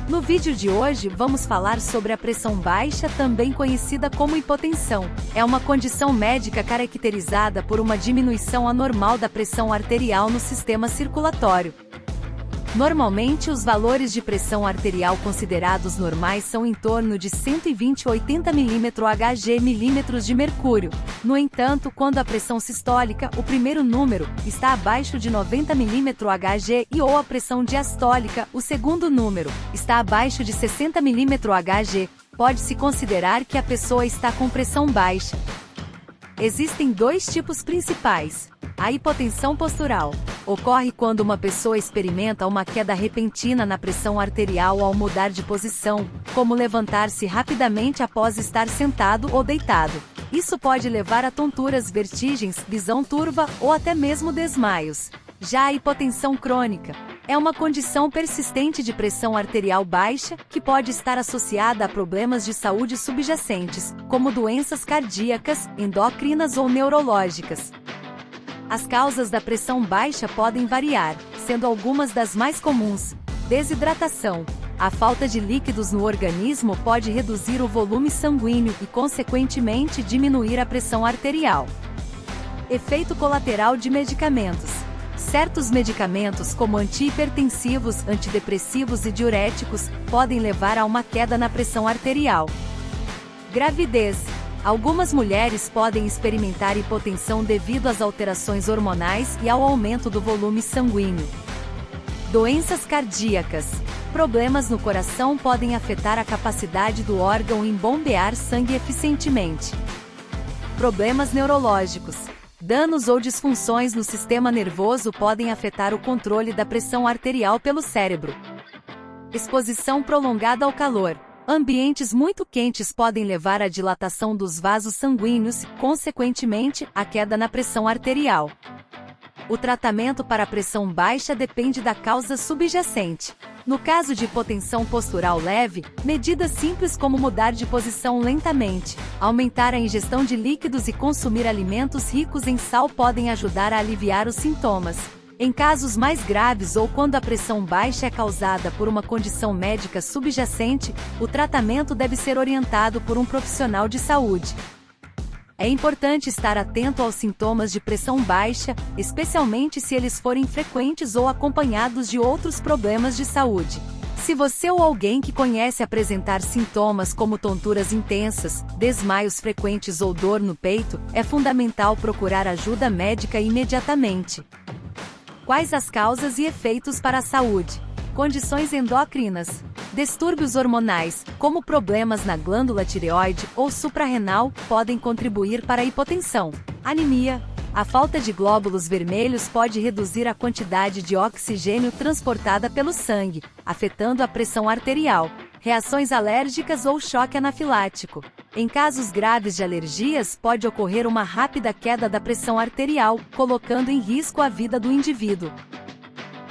No vídeo de hoje vamos falar sobre a pressão baixa, também conhecida como hipotensão. É uma condição médica caracterizada por uma diminuição anormal da pressão arterial no sistema circulatório. Normalmente, os valores de pressão arterial considerados normais são em torno de 120/80 mmHg milímetros de mercúrio. No entanto, quando a pressão sistólica, o primeiro número, está abaixo de 90 mmHg ou a pressão diastólica, o segundo número, está abaixo de 60 mmHg, pode-se considerar que a pessoa está com pressão baixa. Existem dois tipos principais. A hipotensão postural ocorre quando uma pessoa experimenta uma queda repentina na pressão arterial ao mudar de posição, como levantar-se rapidamente após estar sentado ou deitado. Isso pode levar a tonturas, vertigens, visão turva ou até mesmo desmaios. Já a hipotensão crônica é uma condição persistente de pressão arterial baixa, que pode estar associada a problemas de saúde subjacentes, como doenças cardíacas, endócrinas ou neurológicas. As causas da pressão baixa podem variar, sendo algumas das mais comuns: desidratação. A falta de líquidos no organismo pode reduzir o volume sanguíneo e, consequentemente, diminuir a pressão arterial. Efeito colateral de medicamentos. Certos medicamentos, como antihipertensivos, antidepressivos e diuréticos, podem levar a uma queda na pressão arterial. Gravidez. Algumas mulheres podem experimentar hipotensão devido às alterações hormonais e ao aumento do volume sanguíneo. Doenças cardíacas. Problemas no coração podem afetar a capacidade do órgão em bombear sangue eficientemente. Problemas neurológicos. Danos ou disfunções no sistema nervoso podem afetar o controle da pressão arterial pelo cérebro. Exposição prolongada ao calor. Ambientes muito quentes podem levar à dilatação dos vasos sanguíneos e, consequentemente, à queda na pressão arterial. O tratamento para a pressão baixa depende da causa subjacente. No caso de hipotensão postural leve, medidas simples como mudar de posição lentamente, aumentar a ingestão de líquidos e consumir alimentos ricos em sal podem ajudar a aliviar os sintomas. Em casos mais graves ou quando a pressão baixa é causada por uma condição médica subjacente, o tratamento deve ser orientado por um profissional de saúde. É importante estar atento aos sintomas de pressão baixa, especialmente se eles forem frequentes ou acompanhados de outros problemas de saúde. Se você ou alguém que conhece apresentar sintomas como tonturas intensas, desmaios frequentes ou dor no peito, é fundamental procurar ajuda médica imediatamente. Quais as causas e efeitos para a saúde? Condições endócrinas. Distúrbios hormonais, como problemas na glândula tireoide ou suprarrenal, podem contribuir para a hipotensão. Anemia. A falta de glóbulos vermelhos pode reduzir a quantidade de oxigênio transportada pelo sangue, afetando a pressão arterial. Reações alérgicas ou choque anafilático. Em casos graves de alergias, pode ocorrer uma rápida queda da pressão arterial, colocando em risco a vida do indivíduo.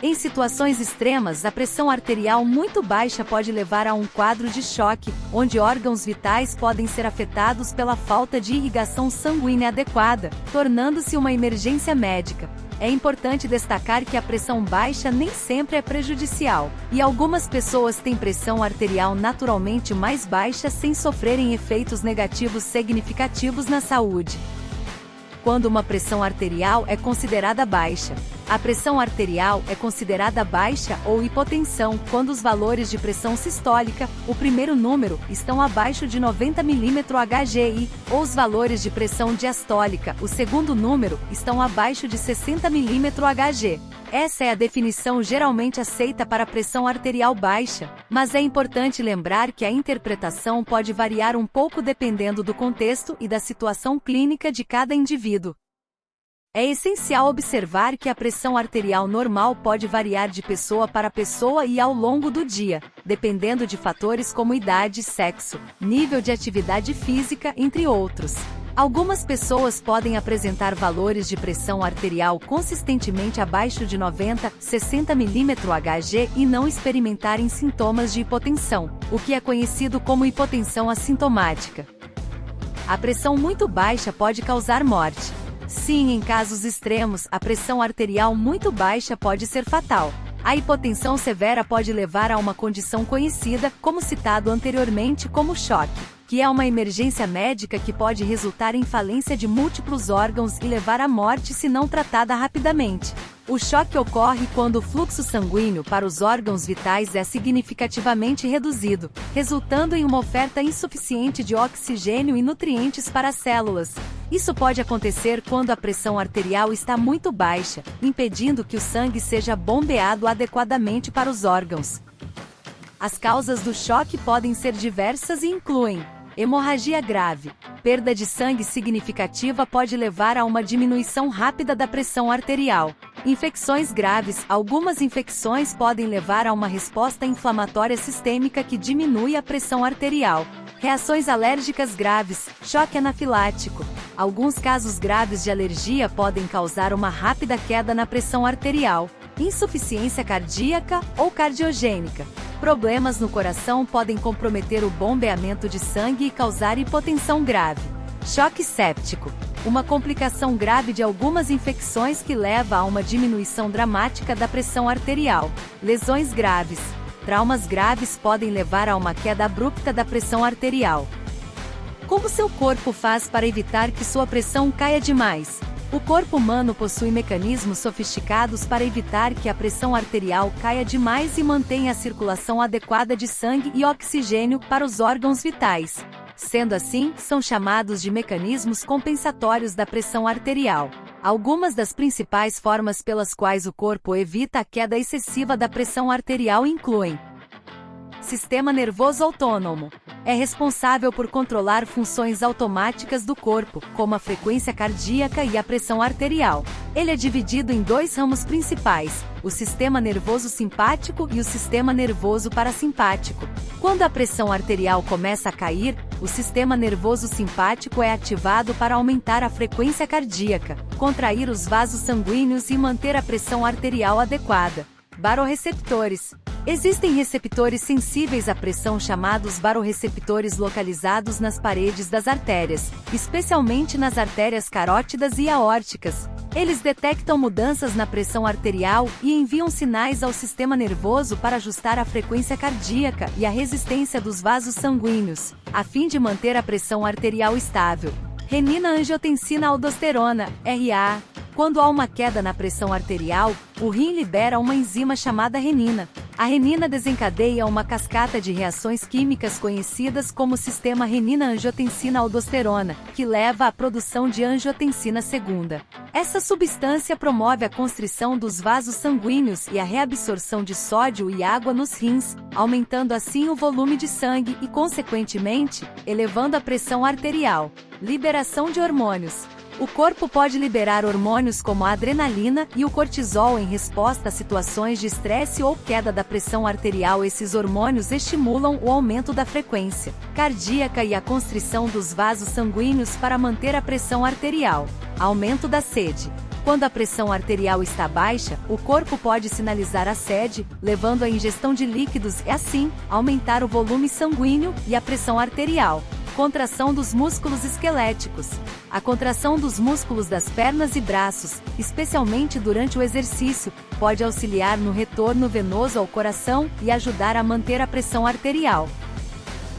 Em situações extremas, a pressão arterial muito baixa pode levar a um quadro de choque, onde órgãos vitais podem ser afetados pela falta de irrigação sanguínea adequada, tornando-se uma emergência médica. É importante destacar que a pressão baixa nem sempre é prejudicial, e algumas pessoas têm pressão arterial naturalmente mais baixa sem sofrerem efeitos negativos significativos na saúde. Quando uma pressão arterial é considerada baixa. A pressão arterial é considerada baixa ou hipotensão quando os valores de pressão sistólica, o primeiro número, estão abaixo de 90 mmHg, ou os valores de pressão diastólica, o segundo número, estão abaixo de 60 mmHg. Essa é a definição geralmente aceita para a pressão arterial baixa, mas é importante lembrar que a interpretação pode variar um pouco dependendo do contexto e da situação clínica de cada indivíduo. É essencial observar que a pressão arterial normal pode variar de pessoa para pessoa e ao longo do dia, dependendo de fatores como idade, sexo, nível de atividade física, entre outros. Algumas pessoas podem apresentar valores de pressão arterial consistentemente abaixo de 90/60 mmHg e não experimentarem sintomas de hipotensão, o que é conhecido como hipotensão assintomática. A pressão muito baixa pode causar morte. Sim, em casos extremos, a pressão arterial muito baixa pode ser fatal. A hipotensão severa pode levar a uma condição conhecida, como citado anteriormente, como choque, que é uma emergência médica que pode resultar em falência de múltiplos órgãos e levar à morte se não tratada rapidamente. O choque ocorre quando o fluxo sanguíneo para os órgãos vitais é significativamente reduzido, resultando em uma oferta insuficiente de oxigênio e nutrientes para as células. Isso pode acontecer quando a pressão arterial está muito baixa, impedindo que o sangue seja bombeado adequadamente para os órgãos. As causas do choque podem ser diversas e incluem: hemorragia grave. Perda de sangue significativa pode levar a uma diminuição rápida da pressão arterial. Infecções graves. Algumas infecções podem levar a uma resposta inflamatória sistêmica que diminui a pressão arterial. Reações alérgicas graves. Choque anafilático. Alguns casos graves de alergia podem causar uma rápida queda na pressão arterial. Insuficiência cardíaca ou cardiogênica. Problemas no coração podem comprometer o bombeamento de sangue e causar hipotensão grave. Choque séptico. Uma complicação grave de algumas infecções que leva a uma diminuição dramática da pressão arterial. Lesões graves. Traumas graves podem levar a uma queda abrupta da pressão arterial. Como seu corpo faz para evitar que sua pressão caia demais? O corpo humano possui mecanismos sofisticados para evitar que a pressão arterial caia demais e mantenha a circulação adequada de sangue e oxigênio para os órgãos vitais. Sendo assim, são chamados de mecanismos compensatórios da pressão arterial. Algumas das principais formas pelas quais o corpo evita a queda excessiva da pressão arterial incluem: Sistema nervoso autônomo. É responsável por controlar funções automáticas do corpo, como a frequência cardíaca e a pressão arterial. Ele é dividido em dois ramos principais, o sistema nervoso simpático e o sistema nervoso parasimpático. Quando a pressão arterial começa a cair, o sistema nervoso simpático é ativado para aumentar a frequência cardíaca, contrair os vasos sanguíneos e manter a pressão arterial adequada. Barorreceptores. Existem receptores sensíveis à pressão chamados barorreceptores localizados nas paredes das artérias, especialmente nas artérias carótidas e aórticas. Eles detectam mudanças na pressão arterial e enviam sinais ao sistema nervoso para ajustar a frequência cardíaca e a resistência dos vasos sanguíneos, a fim de manter a pressão arterial estável. Renina-angiotensina-aldosterona, RA. Quando há uma queda na pressão arterial, o rim libera uma enzima chamada renina. A renina desencadeia uma cascata de reações químicas conhecidas como sistema renina-angiotensina-aldosterona, que leva à produção de angiotensina segunda. Essa substância promove a constrição dos vasos sanguíneos e a reabsorção de sódio e água nos rins, aumentando assim o volume de sangue e, consequentemente, elevando a pressão arterial. Liberação de hormônios. O corpo pode liberar hormônios como a adrenalina e o cortisol em resposta a situações de estresse ou queda da pressão arterial. Esses hormônios estimulam o aumento da frequência cardíaca e a constrição dos vasos sanguíneos para manter a pressão arterial. Aumento da sede. Quando a pressão arterial está baixa, o corpo pode sinalizar a sede, levando à ingestão de líquidos e, assim, aumentar o volume sanguíneo e a pressão arterial. Contração dos músculos esqueléticos. A contração dos músculos das pernas e braços, especialmente durante o exercício, pode auxiliar no retorno venoso ao coração e ajudar a manter a pressão arterial.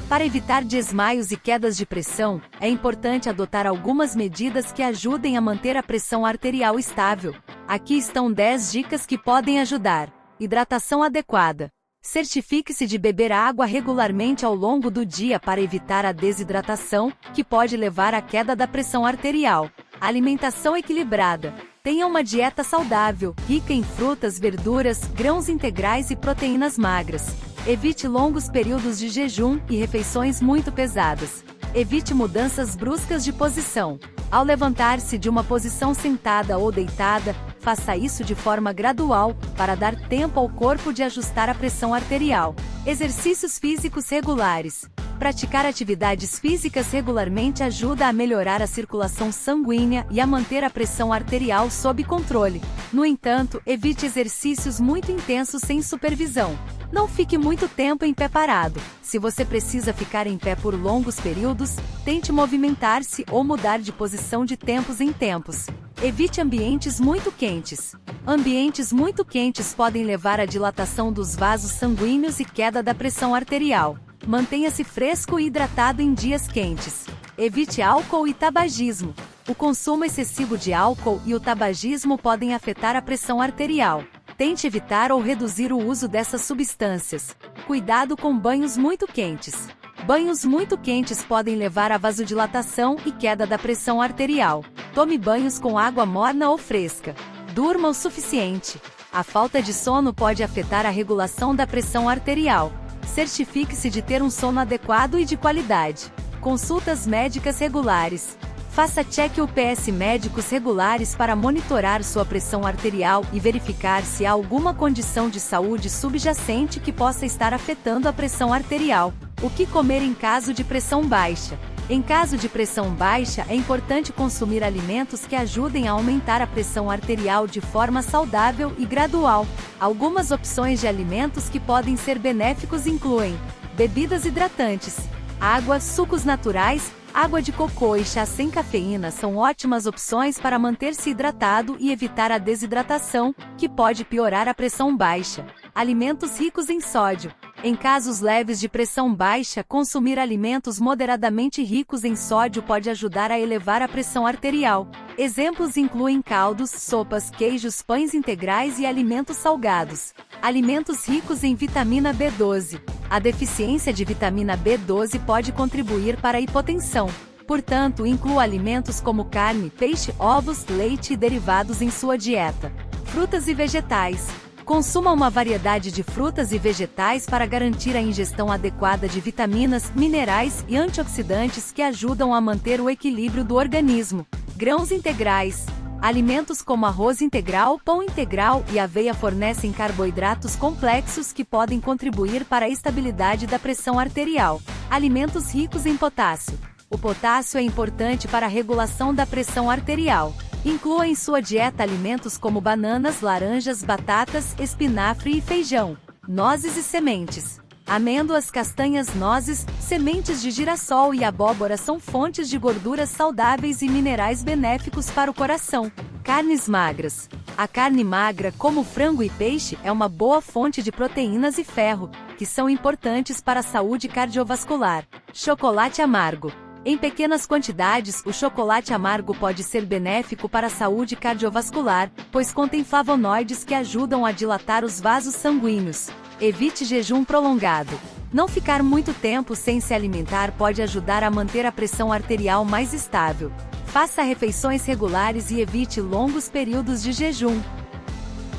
Para evitar desmaios e quedas de pressão, é importante adotar algumas medidas que ajudem a manter a pressão arterial estável. Aqui estão 10 dicas que podem ajudar. Hidratação adequada. Certifique-se de beber água regularmente ao longo do dia para evitar a desidratação, que pode levar à queda da pressão arterial. Alimentação equilibrada. Tenha uma dieta saudável, rica em frutas, verduras, grãos integrais e proteínas magras. Evite longos períodos de jejum e refeições muito pesadas. Evite mudanças bruscas de posição. Ao levantar-se de uma posição sentada ou deitada, faça isso de forma gradual, para dar tempo ao corpo de ajustar a pressão arterial. Exercícios físicos regulares. Praticar atividades físicas regularmente ajuda a melhorar a circulação sanguínea e a manter a pressão arterial sob controle. No entanto, evite exercícios muito intensos sem supervisão. Não fique muito tempo em pé parado. Se você precisa ficar em pé por longos períodos, tente movimentar-se ou mudar de posição de tempos em tempos. Evite ambientes muito quentes. Ambientes muito quentes podem levar à dilatação dos vasos sanguíneos e queda da pressão arterial. Mantenha-se fresco e hidratado em dias quentes. Evite álcool e tabagismo. O consumo excessivo de álcool e o tabagismo podem afetar a pressão arterial. Tente evitar ou reduzir o uso dessas substâncias. Cuidado com banhos muito quentes. Banhos muito quentes podem levar à vasodilatação e queda da pressão arterial. Tome banhos com água morna ou fresca. Durma o suficiente. A falta de sono pode afetar a regulação da pressão arterial. Certifique-se de ter um sono adequado e de qualidade. Consultas médicas regulares. Faça check-ups médicos regulares para monitorar sua pressão arterial e verificar se há alguma condição de saúde subjacente que possa estar afetando a pressão arterial. O que comer em caso de pressão baixa? Em caso de pressão baixa, é importante consumir alimentos que ajudem a aumentar a pressão arterial de forma saudável e gradual. Algumas opções de alimentos que podem ser benéficos incluem bebidas hidratantes, água, sucos naturais, água de cocô e chá sem cafeína são ótimas opções para manter-se hidratado e evitar a desidratação, que pode piorar a pressão baixa. Alimentos ricos em sódio. Em casos leves de pressão baixa, consumir alimentos moderadamente ricos em sódio pode ajudar a elevar a pressão arterial. Exemplos incluem caldos, sopas, queijos, pães integrais e alimentos salgados. Alimentos ricos em vitamina B12. A deficiência de vitamina B12 pode contribuir para a hipotensão. Portanto, inclua alimentos como carne, peixe, ovos, leite e derivados em sua dieta. Frutas e vegetais. Consuma uma variedade de frutas e vegetais para garantir a ingestão adequada de vitaminas, minerais e antioxidantes que ajudam a manter o equilíbrio do organismo. Grãos integrais. Alimentos como arroz integral, pão integral e aveia fornecem carboidratos complexos que podem contribuir para a estabilidade da pressão arterial. Alimentos ricos em potássio. O potássio é importante para a regulação da pressão arterial. Inclua em sua dieta alimentos como bananas, laranjas, batatas, espinafre e feijão, nozes e sementes. Amêndoas, castanhas, nozes, sementes de girassol e abóbora são fontes de gorduras saudáveis e minerais benéficos para o coração. Carnes magras. A carne magra, como frango e peixe, é uma boa fonte de proteínas e ferro, que são importantes para a saúde cardiovascular. Chocolate amargo. Em pequenas quantidades, o chocolate amargo pode ser benéfico para a saúde cardiovascular, pois contém flavonoides que ajudam a dilatar os vasos sanguíneos. Evite jejum prolongado. Não ficar muito tempo sem se alimentar pode ajudar a manter a pressão arterial mais estável. Faça refeições regulares e evite longos períodos de jejum.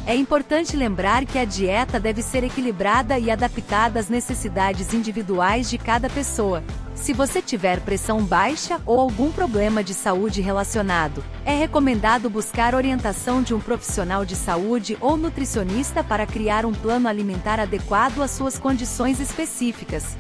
É importante lembrar que a dieta deve ser equilibrada e adaptada às necessidades individuais de cada pessoa. Se você tiver pressão baixa ou algum problema de saúde relacionado, é recomendado buscar orientação de um profissional de saúde ou nutricionista para criar um plano alimentar adequado às suas condições específicas.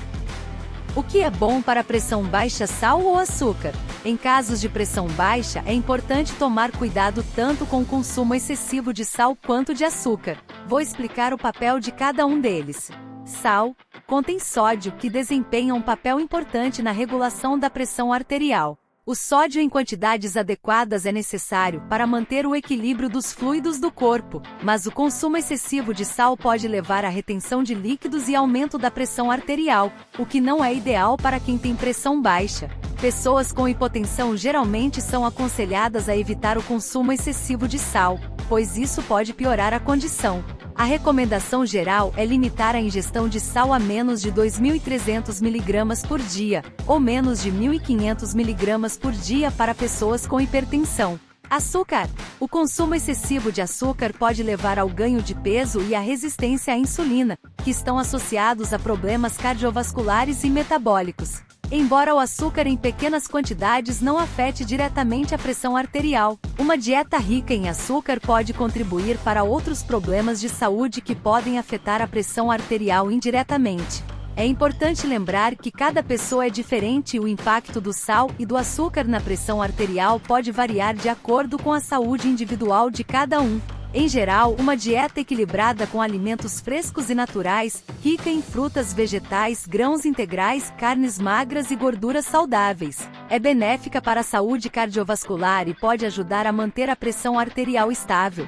O que é bom para pressão baixa: sal ou açúcar? Em casos de pressão baixa, é importante tomar cuidado tanto com o consumo excessivo de sal quanto de açúcar. Vou explicar o papel de cada um deles. Sal contém sódio, que desempenha um papel importante na regulação da pressão arterial. O sódio em quantidades adequadas é necessário para manter o equilíbrio dos fluidos do corpo, mas o consumo excessivo de sal pode levar à retenção de líquidos e aumento da pressão arterial, o que não é ideal para quem tem pressão baixa. Pessoas com hipotensão geralmente são aconselhadas a evitar o consumo excessivo de sal, pois isso pode piorar a condição. A recomendação geral é limitar a ingestão de sal a menos de 2.300 mg por dia, ou menos de 1.500 mg por dia para pessoas com hipertensão. Açúcar. O consumo excessivo de açúcar pode levar ao ganho de peso e à resistência à insulina, que estão associados a problemas cardiovasculares e metabólicos. Embora o açúcar em pequenas quantidades não afete diretamente a pressão arterial, uma dieta rica em açúcar pode contribuir para outros problemas de saúde que podem afetar a pressão arterial indiretamente. É importante lembrar que cada pessoa é diferente e o impacto do sal e do açúcar na pressão arterial pode variar de acordo com a saúde individual de cada um. Em geral, uma dieta equilibrada com alimentos frescos e naturais, rica em frutas, vegetais, grãos integrais, carnes magras e gorduras saudáveis, É benéfica para a saúde cardiovascular e pode ajudar a manter a pressão arterial estável.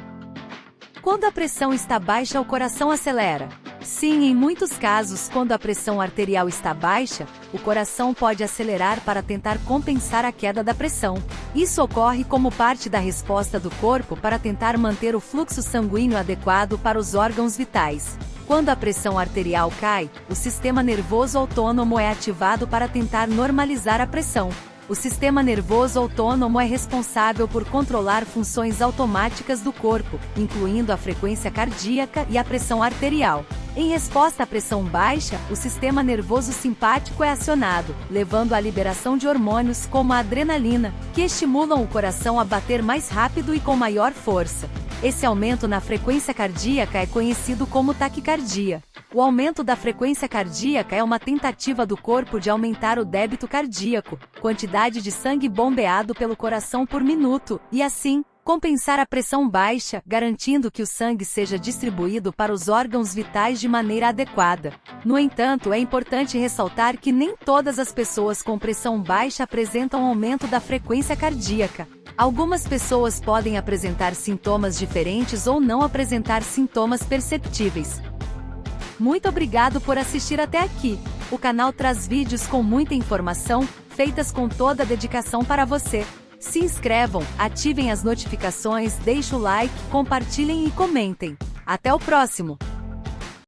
Quando a pressão está baixa, o coração acelera. Sim, em muitos casos, quando a pressão arterial está baixa, o coração pode acelerar para tentar compensar a queda da pressão. Isso ocorre como parte da resposta do corpo para tentar manter o fluxo sanguíneo adequado para os órgãos vitais. Quando a pressão arterial cai, o sistema nervoso autônomo é ativado para tentar normalizar a pressão. O sistema nervoso autônomo é responsável por controlar funções automáticas do corpo, incluindo a frequência cardíaca e a pressão arterial. Em resposta à pressão baixa, o sistema nervoso simpático é acionado, levando à liberação de hormônios como a adrenalina, que estimulam o coração a bater mais rápido e com maior força. Esse aumento na frequência cardíaca é conhecido como taquicardia. O aumento da frequência cardíaca é uma tentativa do corpo de aumentar o débito cardíaco, quantidade de sangue bombeado pelo coração por minuto, e assim, compensar a pressão baixa, garantindo que o sangue seja distribuído para os órgãos vitais de maneira adequada. No entanto, é importante ressaltar que nem todas as pessoas com pressão baixa apresentam aumento da frequência cardíaca. Algumas pessoas podem apresentar sintomas diferentes ou não apresentar sintomas perceptíveis. Muito obrigado por assistir até aqui. O canal traz vídeos com muita informação, feitas com toda a dedicação para você. Se inscrevam, ativem as notificações, deixem o like, compartilhem e comentem. Até o próximo!